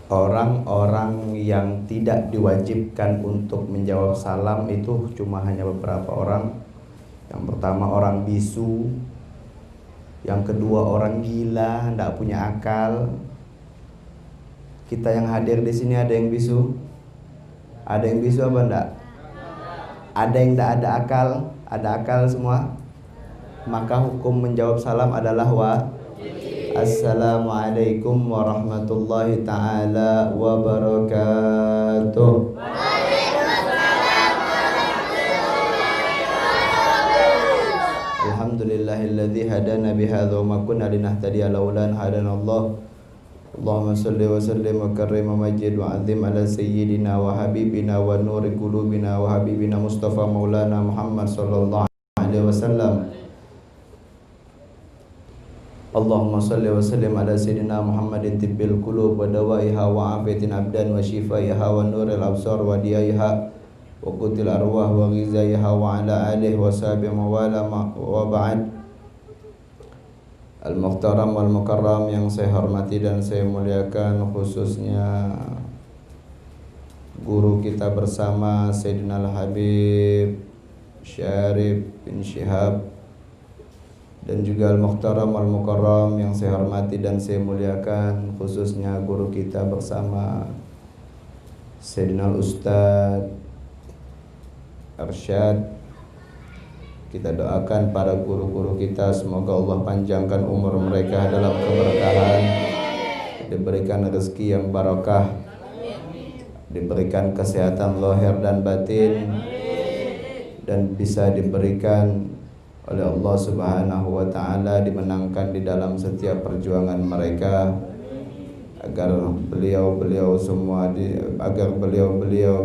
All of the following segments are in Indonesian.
orang-orang yang tidak diwajibkan untuk menjawab salam itu cuma hanya beberapa orang. Yang pertama orang bisu, yang kedua orang gila, tidak punya akal. Kita yang hadir di sini ada yang bisu? Ada yang bisu apa enggak? Ada yang tidak ada akal? Ada akal semua? Maka hukum menjawab salam adalah Assalamualaikum warahmatullahi ta'ala wabarakatuh. Alhamdulillahilladzi hadana bihadza wa ma kunna linahtadiya laula an hadanallah. Allahumma salli wa sallim wa karrim wa majid wa azim ala sayyidina wa habibina wa nuri qulubina wa habibina Mustafa Maulana Muhammad sallallahu alaihi wasallam. Allahumma salli wa sallim ala sayyidina Muhammadin tibbil qulub wa dawaiha wa afiyatin abdan wa shifaiha wa nuril absar wa diyaiha wa qutil arwah wa ghizaiha wa ala alihi wa sahbihi wa ba'd. Al-Muhtaram wal Mukarram yang saya hormati dan saya muliakan, khususnya guru kita bersama Sayyidina Al-Habib Syarif bin Syihab, dan juga Al-Muhtaram Al-Mukarram yang saya hormati dan saya muliakan, khususnya guru kita bersama Sayyidina Al-Ustaz Arsyad. Kita doakan para guru-guru kita, semoga Allah panjangkan umur mereka dalam keberkahan, diberikan rezeki yang barakah, diberikan kesehatan lahir dan batin, dan bisa diberikan oleh Allah Subhanahu wa ta'ala dimenangkan di dalam setiap perjuangan mereka, agar beliau-beliau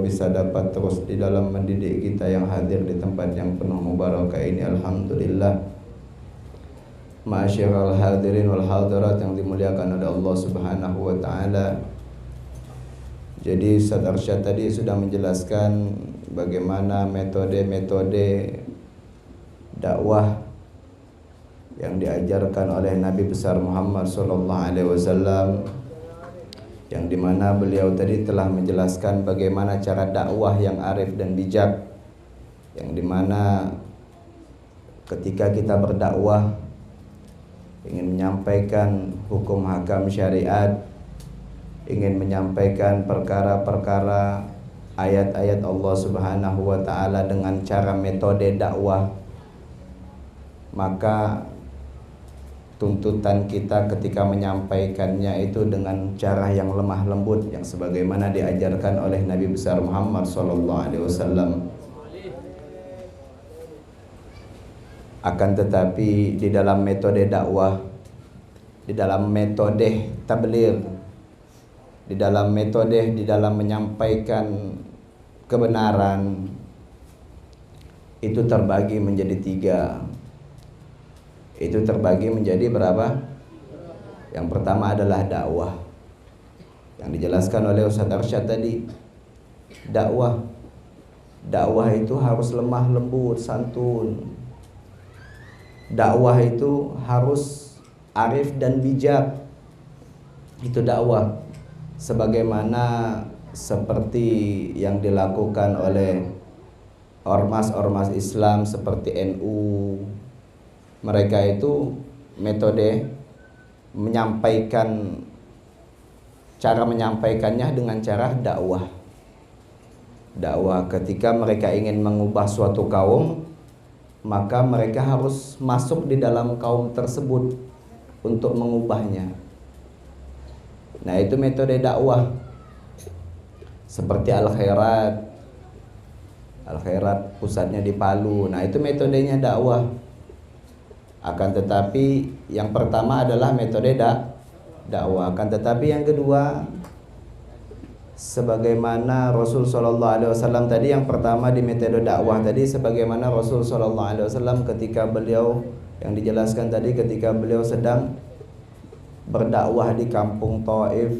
bisa dapat terus di dalam mendidik kita yang hadir di tempat yang penuh mubarakah ini. Alhamdulillah. Ma'asyiral hadirin wal hadirat yang dimuliakan oleh Allah Subhanahu wa ta'ala. Jadi Ustaz Arsyad tadi sudah menjelaskan bagaimana metode-metode dakwah yang diajarkan oleh Nabi besar Muhammad sallallahu alaihi wasallam, yang dimana beliau tadi telah menjelaskan bagaimana cara dakwah yang arif dan bijak, yang dimana ketika kita berdakwah ingin menyampaikan hukum hakam syariat, ingin menyampaikan perkara-perkara ayat-ayat Allah Subhanahu wa ta'ala dengan cara metode dakwah, maka tuntutan kita ketika menyampaikannya itu dengan cara yang lemah lembut, yang sebagaimana diajarkan oleh Nabi besar Muhammad sallallahu alaihi wasallam. Akan tetapi di dalam metode dakwah, di dalam metode tabligh, di dalam menyampaikan kebenaran itu terbagi menjadi tiga. Itu terbagi menjadi berapa? Yang pertama adalah dakwah, yang dijelaskan oleh Ustaz Arsyad tadi. Dakwah itu harus lemah lembut, santun. Dakwah itu harus arif dan bijak. Itu dakwah, sebagaimana seperti yang dilakukan oleh ormas-ormas Islam seperti NU. Mereka itu metode cara menyampaikannya dengan cara dakwah. Dakwah ketika mereka ingin mengubah suatu kaum, maka mereka harus masuk di dalam kaum tersebut untuk mengubahnya. Nah, itu metode dakwah. Seperti Al-Khairat pusatnya di Palu. Nah, itu metodenya dakwah. Akan tetapi yang pertama adalah metode dakwah. Akan tetapi yang kedua, sebagaimana Rasul sallallahu alaihi wasallam tadi, yang pertama di metode dakwah tadi, sebagaimana Rasul sallallahu alaihi wasallam ketika beliau, yang dijelaskan tadi, ketika beliau sedang berdakwah di kampung Taif.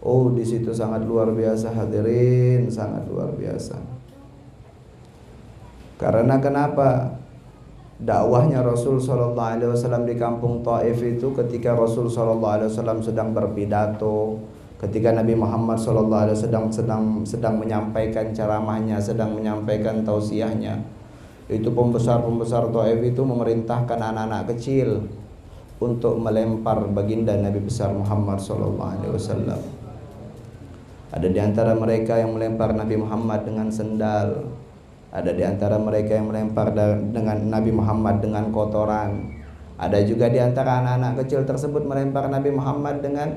Oh, di situ sangat luar biasa hadirin, sangat luar biasa. Karena kenapa? Dakwahnya Rasul sallallahu alaihi wasallam di kampung Taif itu, ketika Rasul sallallahu alaihi wasallam sedang berpidato, ketika Nabi Muhammad SAW sedang menyampaikan ceramahnya, sedang menyampaikan tausiahnya, itu pembesar-pembesar Taif itu memerintahkan anak-anak kecil untuk melempar baginda Nabi besar Muhammad SAW. Ada di antara mereka yang melempar Nabi Muhammad dengan sendal, ada di antara mereka yang melempar dengan Nabi Muhammad dengan kotoran, ada juga di antara anak-anak kecil tersebut melempar Nabi Muhammad dengan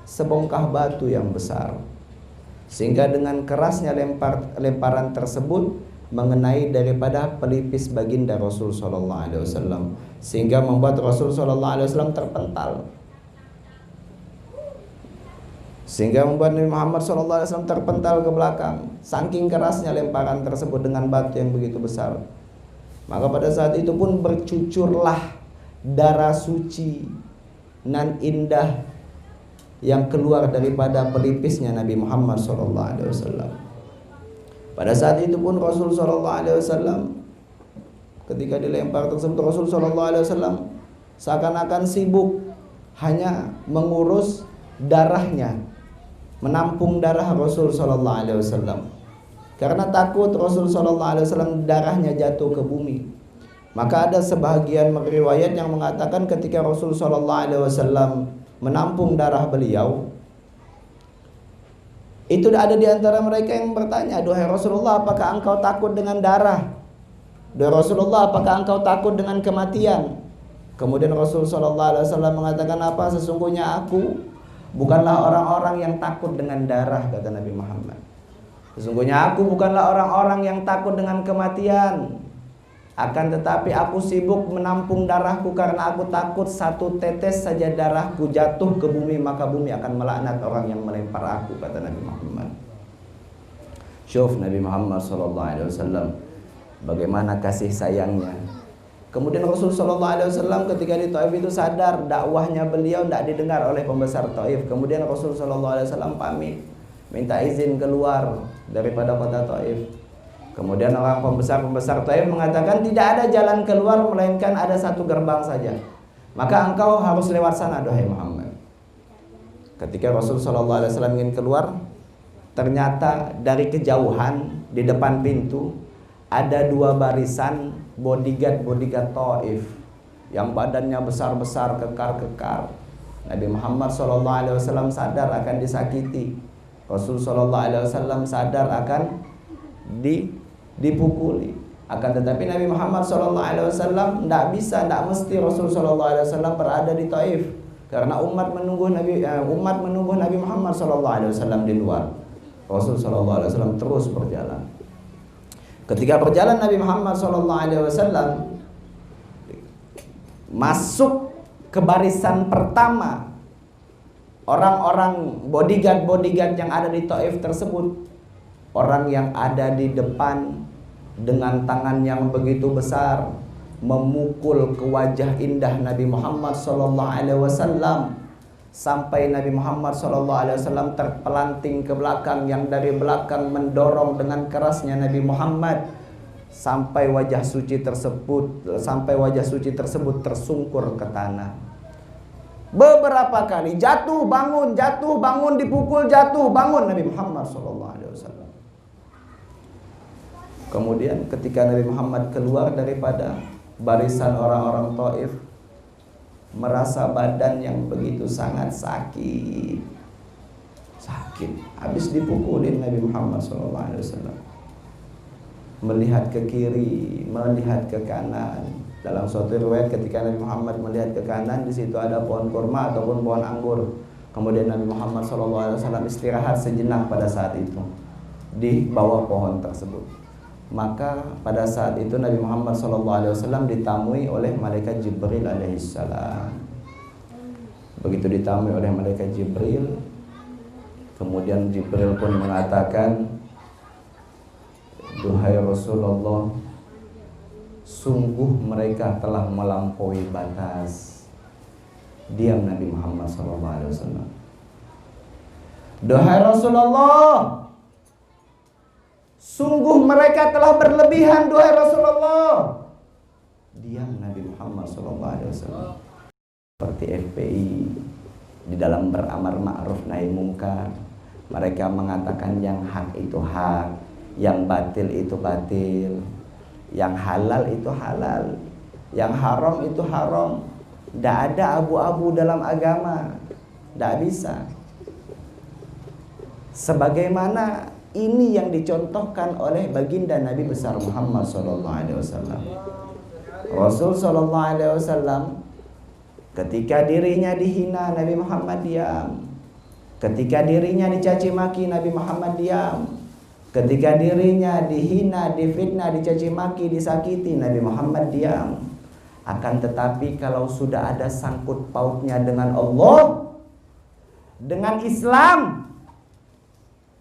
sebongkah batu yang besar, sehingga dengan kerasnya lemparan tersebut mengenai daripada pelipis baginda Rasul Sallallahu Alaihi Wasallam, sehingga membuat Rasul Sallallahu Alaihi Wasallam terpental, sehingga membuat Nabi Muhammad Sallallahu Alaihi Wasallam terpental ke belakang, saking kerasnya lemparan tersebut dengan batu yang begitu besar. Maka pada saat itu pun bercucurlah darah suci nan indah yang keluar daripada pelipisnya Nabi Muhammad SAW. Pada saat itu pun Rasul SAW ketika dilempar tersebut, Rasul SAW seakan-akan sibuk hanya mengurus darahnya, menampung darah Rasul SAW, karena takut Rasul SAW darahnya jatuh ke bumi. Maka ada sebahagian riwayat yang mengatakan ketika Rasul SAW menampung darah beliau, itu ada di antara mereka yang bertanya, "Duhai Rasulullah, apakah engkau takut dengan darah? Duhai Rasulullah, apakah engkau takut dengan kematian?" Kemudian Rasul SAW mengatakan, "Apa? Sesungguhnya aku bukanlah orang-orang yang takut dengan darah," kata Nabi Muhammad. "Sesungguhnya aku bukanlah orang-orang yang takut dengan kematian. Akan tetapi aku sibuk menampung darahku karena aku takut satu tetes saja darahku jatuh ke bumi, maka bumi akan melaknat orang yang melempar aku," kata Nabi Muhammad. Syuf Nabi Muhammad SAW bagaimana kasih sayangnya. Kemudian Rasul SAW ketika di Taif itu sadar dakwahnya beliau tidak didengar oleh pembesar Taif. Kemudian Rasul SAW pamit, minta izin keluar daripada kota Taif. Kemudian orang pembesar-pembesar Taif mengatakan tidak ada jalan keluar melainkan ada satu gerbang saja. Maka engkau harus lewat sana, duhai Muhammad. Ketika Rasul SAW ingin keluar, ternyata dari kejauhan di depan pintu ada dua barisan bodyguard Taif yang badannya besar-besar, kekar-kekar. Nabi Muhammad SAW sadar akan disakiti. Rasul SAW sadar akan dipukuli. Akan tetapi Nabi Muhammad SAW tidak mesti Rasul SAW berada di Taif, karena umat menunggu Nabi Muhammad SAW di luar. Rasul SAW terus berjalan. Ketika berjalan Nabi Muhammad SAW masuk ke barisan pertama orang-orang bodyguard yang ada di Taif tersebut, orang yang ada di depan dengan tangan yang begitu besar memukul ke wajah indah Nabi Muhammad SAW sampai Nabi Muhammad SAW terpelanting ke belakang, yang dari belakang mendorong dengan kerasnya Nabi Muhammad sampai wajah suci tersebut tersungkur ke tanah. Beberapa kali jatuh bangun, dipukul jatuh bangun Nabi Muhammad SAW. Kemudian ketika Nabi Muhammad keluar daripada barisan orang-orang Taif, merasa badan yang begitu sangat sakit, habis dipukulin Nabi Muhammad SAW. Melihat ke kiri, melihat ke kanan. Dalam suatu riwayat ketika Nabi Muhammad melihat ke kanan, di situ ada pohon kurma ataupun pohon anggur. Kemudian Nabi Muhammad SAW istirahat sejenak pada saat itu di bawah pohon tersebut. Maka pada saat itu Nabi Muhammad SAW ditamui oleh malaikat Jibril alaihissalam. Begitu ditamui oleh malaikat Jibril, kemudian Jibril pun mengatakan, "Duhai Rasulullah, sungguh mereka telah melampaui batas." Diam Nabi Muhammad SAW. "Duhai Rasulullah, sungguh mereka telah berlebihan, duhai Rasulullah." Diam Nabi Muhammad SAW. Seperti FPI, Di dalam beramar ma'ruf nahi mungkar, mereka mengatakan yang hak itu hak, yang batil itu batil, yang halal itu halal, yang haram itu haram. Tidak ada abu-abu dalam agama, tidak bisa. Sebagaimana ini yang dicontohkan oleh baginda Nabi besar Muhammad SAW. Rasul SAW ketika dirinya dihina, Nabi Muhammad diam. Ketika dirinya dicaci maki, Nabi Muhammad diam. Ketika dirinya dihina, difitnah, dicaci maki, disakiti, Nabi Muhammad diam. Akan tetapi kalau sudah ada sangkut pautnya dengan Allah, dengan Islam,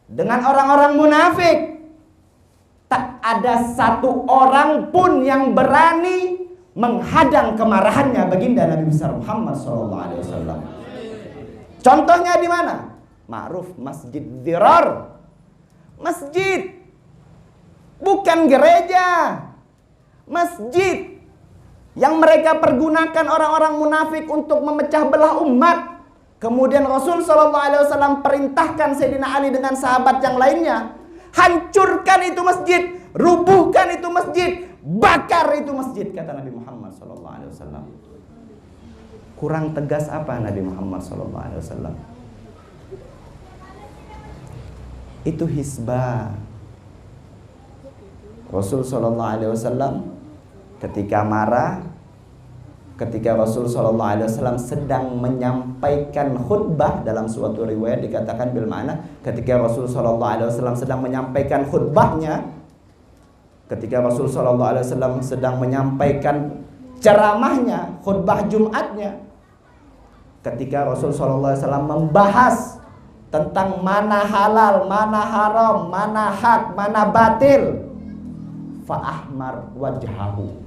dengan orang-orang munafik, tak ada satu orang pun yang berani menghadang kemarahannya baginda Nabi besar Muhammad SAW. Contohnya di mana? Ma'ruf masjid dirar. Masjid, bukan gereja. Masjid yang mereka pergunakan orang-orang munafik untuk memecah belah umat. Kemudian Rasul SAW perintahkan Sayyidina Ali dengan sahabat yang lainnya, hancurkan itu masjid, rubuhkan itu masjid, bakar itu masjid, kata Nabi Muhammad SAW. Kurang tegas apa Nabi Muhammad SAW? Itu hisbah. Rasul SAW ketika marah, ketika Rasul SAW sedang menyampaikan khutbah, dalam suatu riwayat dikatakan bil ma'na, ketika Rasul SAW sedang menyampaikan khutbahnya, ketika Rasul SAW sedang menyampaikan ceramahnya, khutbah Jumatnya, ketika Rasul SAW membahas tentang mana halal, mana haram, mana hak, mana batil, fa'ahmar wajhahu,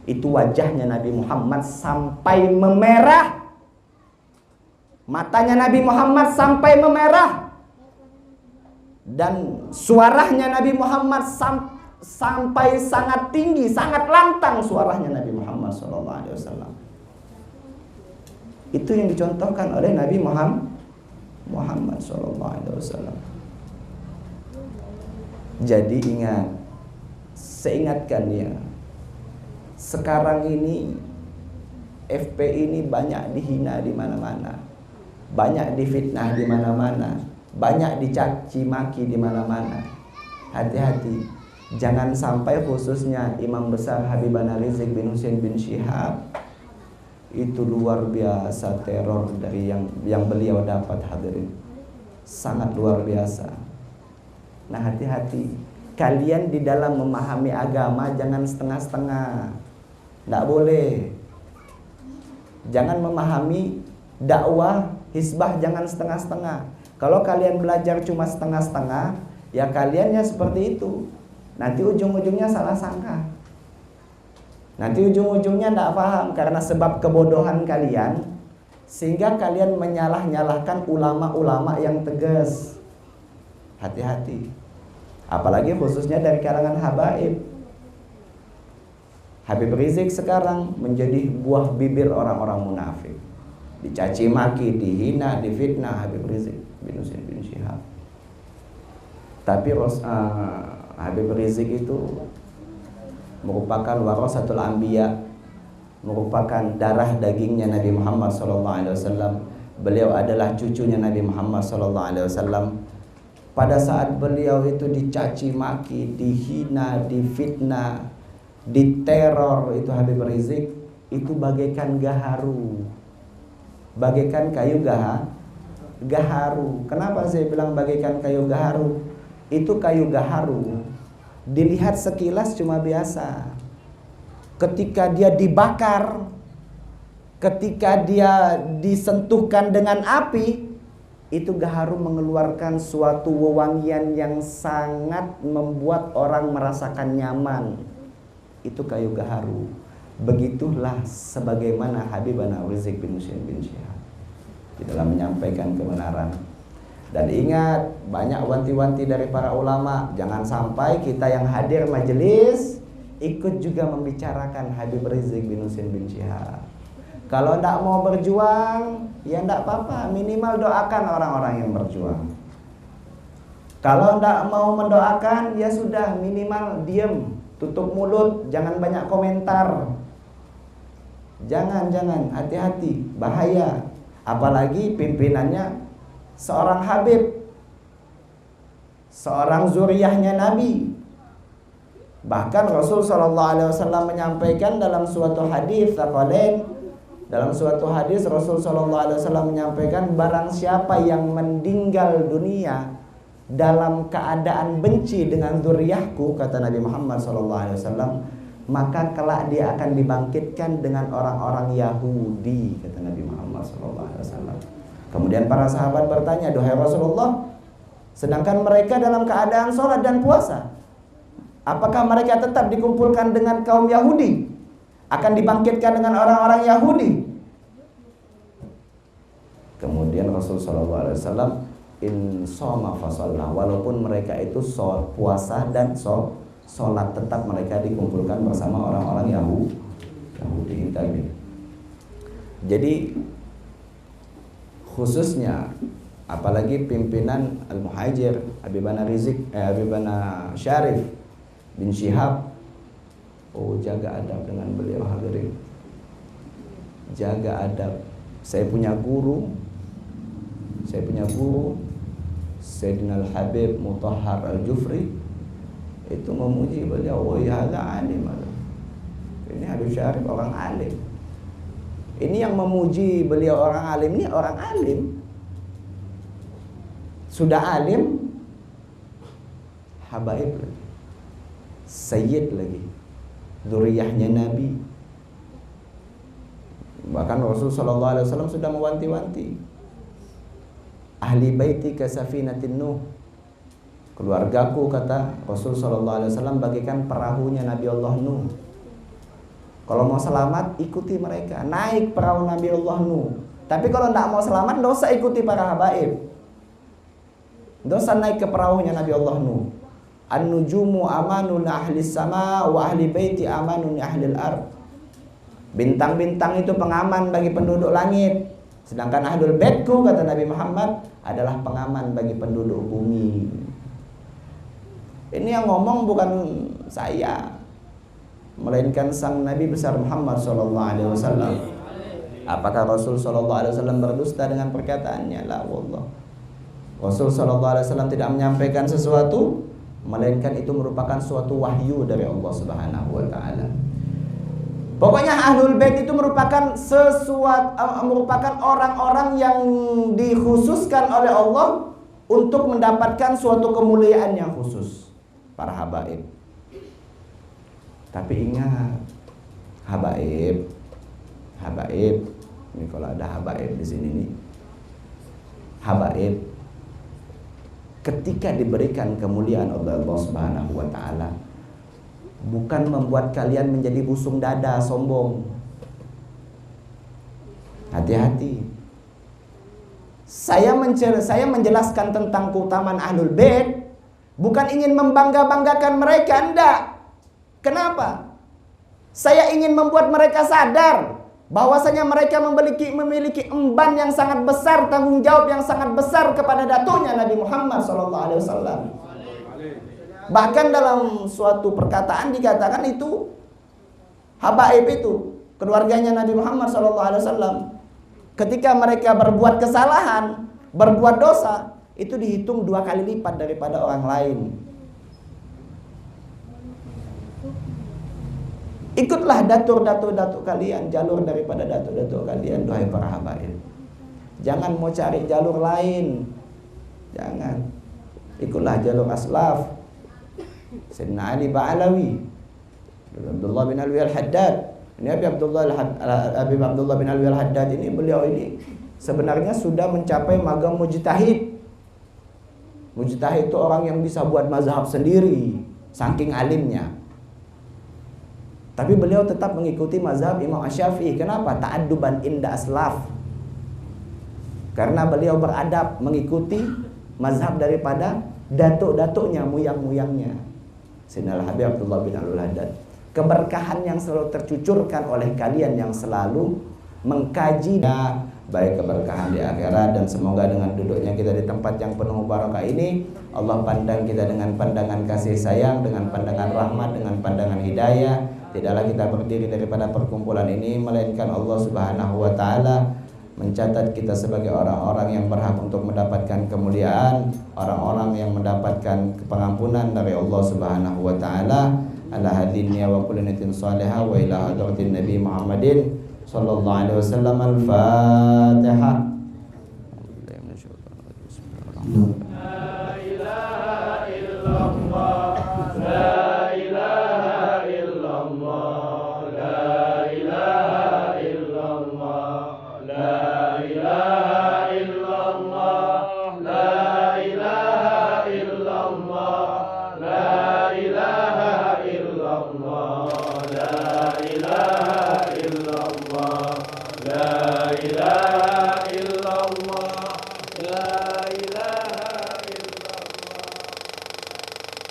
itu wajahnya Nabi Muhammad sampai memerah, matanya Nabi Muhammad sampai memerah, dan suaranya Nabi Muhammad sampai sangat tinggi, sangat lantang suaranya Nabi Muhammad SAW. Itu yang dicontohkan oleh Nabi Muhammad SAW. Jadi ingat, seingatkan ya, sekarang ini FPI ini banyak dihina di mana-mana, banyak difitnah di mana-mana, banyak dicaci maki di mana-mana. Hati-hati, jangan sampai khususnya Imam besar Habibana Rizik bin Husain bin Syihab, itu luar biasa teror dari yang beliau dapat, hadirin, sangat luar biasa. Nah, hati-hati, kalian di dalam memahami agama jangan setengah-setengah. Tidak boleh. Jangan memahami dakwah hisbah jangan setengah-setengah. Kalau kalian belajar cuma setengah-setengah, ya kaliannya seperti itu. Nanti ujung-ujungnya salah sangka. Nanti ujung-ujungnya tidak paham karena sebab kebodohan kalian, sehingga kalian menyalah-nyalahkan ulama-ulama yang tegas. Hati-hati. Apalagi khususnya dari kalangan habaib. Habib Rizik sekarang menjadi buah bibir orang-orang munafik. Dicaci maki, dihina, difitnah Habib Rizik bin Husain bin Syihab. Tapi Habib Rizik itu merupakan warasatul anbiya, merupakan darah dagingnya Nabi Muhammad SAW. Beliau adalah cucunya Nabi Muhammad SAW. Pada saat beliau itu dicaci maki, dihina, difitnah, diteror, itu Habib Rizik itu bagaikan gaharu, bagaikan kayu gaharu. Kenapa saya bilang bagaikan kayu gaharu? Itu kayu gaharu dilihat sekilas cuma biasa. Ketika dia dibakar, ketika dia disentuhkan dengan api, itu gaharu mengeluarkan suatu wewangian yang sangat membuat orang merasakan nyaman. Itu kayu gaharu. Begitulah sebagaimana Habibana Rizik bin Husain bin Syihab di dalam menyampaikan kebenaran. Dan ingat, banyak wanti-wanti dari para ulama, jangan sampai kita yang hadir majelis ikut juga membicarakan Habib Rizik bin Husain bin Syihab. Kalau tidak mau berjuang, ya tidak apa-apa, minimal doakan orang-orang yang berjuang. Kalau tidak mau mendoakan, ya sudah, minimal diam, tutup mulut, jangan banyak komentar. Jangan, hati-hati, bahaya. Apalagi pimpinannya seorang Habib, seorang zuriyahnya Nabi. Bahkan Rasul SAW menyampaikan dalam suatu hadis, dalam suatu hadis Rasul SAW menyampaikan, barang siapa yang meninggal dunia dalam keadaan benci dengan zuriyahku, kata Nabi Muhammad SAW, maka kelak dia akan dibangkitkan dengan orang-orang Yahudi, kata Nabi Muhammad SAW. Kemudian para sahabat bertanya, "Duhai Rasulullah, sedangkan mereka dalam keadaan sholat dan puasa, apakah mereka tetap dikumpulkan dengan kaum Yahudi? Akan dibangkitkan dengan orang-orang Yahudi?" Kemudian Rasulullah SAW, in shoma fasalla, walaupun mereka itu puasa dan sholat, tetap mereka dikumpulkan bersama orang-orang Yahudi tadi. Jadi khususnya apalagi pimpinan Al-Muhajir Habibana Syarif bin Syihab, jaga adab dengan beliau hadirin. Jaga adab. Saya punya guru Sayyidina Al-Habib Mutahhar Al-Jufri itu memuji beliau, "Wa hadza alim." Ini Habib Syarif orang alim. Ini yang memuji beliau orang alim, ini orang alim. Sudah alim, habaib lagi, sayyid lagi, zuriyahnya Nabi. Bahkan Rasulullah SAW sudah mewanti-wanti, ahli baiti kasafinatin Nuh, keluargaku, kata Rasul sallallahu alaihi wasallam, bagikan perahunya Nabi Allah Nuh. Kalau mau selamat, ikuti mereka, naik perahu Nabi Allah Nuh. Tapi kalau tidak mau selamat, tidak usah ikuti para habaib, tidak usah naik ke perahunya Nabi Allah Nuh. An-nujumu amanun ahli sama wa ahli baiti amanun ahli al-ard. Bintang-bintang itu pengaman bagi penduduk langit, sedangkan ahlul baitku, kata Nabi Muhammad, adalah pengaman bagi penduduk bumi. Ini yang ngomong bukan saya, melainkan sang Nabi besar Muhammad SAW. Apakah Rasul SAW berdusta dengan perkataannya? La wallah. Rasul SAW tidak menyampaikan sesuatu, melainkan itu merupakan suatu wahyu dari Allah Subhanahu wa taala. Pokoknya ahlul bait itu merupakan merupakan orang-orang yang dikhususkan oleh Allah untuk mendapatkan suatu kemuliaan yang khusus, para habaib. Tapi ingat, habaib, ini kalau ada habaib di sini nih, habaib ketika diberikan kemuliaan oleh Allah Subhanahu wa taala, bukan membuat kalian menjadi busung dada, sombong. Hati-hati. Saya menjelaskan tentang keutamaan ahlul bait bukan ingin membangga-banggakan mereka, enggak. Kenapa? Saya ingin membuat mereka sadar bahwasanya mereka memiliki emban yang sangat besar, tanggung jawab yang sangat besar kepada datunya Nabi Muhammad SAW. Bahkan dalam suatu perkataan dikatakan itu habaib itu keluarganya Nabi Muhammad SAW, ketika mereka berbuat kesalahan, berbuat dosa, itu dihitung 2 kali lipat daripada orang lain. Ikutlah datuk kalian, jalur daripada datuk kalian, duhai para habaib. Jangan mau cari jalur lain, jangan. Ikutlah jalur aslaf. Sayyidina Ali Ba'alawi, Abdullah bin Alwi Al-Haddad. Ini Habib Abdullah bin Alwi Al-Haddad ini, beliau ini sebenarnya sudah mencapai magam mujtahid. Mujtahid itu orang yang bisa buat mazhab sendiri, saking alimnya. Tapi beliau tetap mengikuti mazhab Imam Asy-Syafi'i. Kenapa? Ta'adduban inda aslaf. Karena beliau beradab mengikuti mazhab daripada datuk-datuknya, muyang-muyangnya. Sayyidina Habib Abdullah bin Al-Haddad. Keberkahan yang selalu tercucurkan oleh kalian yang selalu mengkaji baik keberkahan di akhirat, dan semoga dengan duduknya kita di tempat yang penuh barakah ini Allah pandang kita dengan pandangan kasih sayang, dengan pandangan rahmat, dengan pandangan hidayah. Tidaklah kita berdiri daripada perkumpulan ini melainkan Allah Subhanahu wa taala mencatat kita sebagai orang-orang yang berhak untuk mendapatkan kemuliaan, orang-orang yang mendapatkan pengampunan dari Allah Subhanahu wa taala. Ala hadinnya wa kullu niyatin salihah wa ila hadratin Nabi Muhammadin sallallahu alaihi wasallam. Al-Fatihah. La ilaha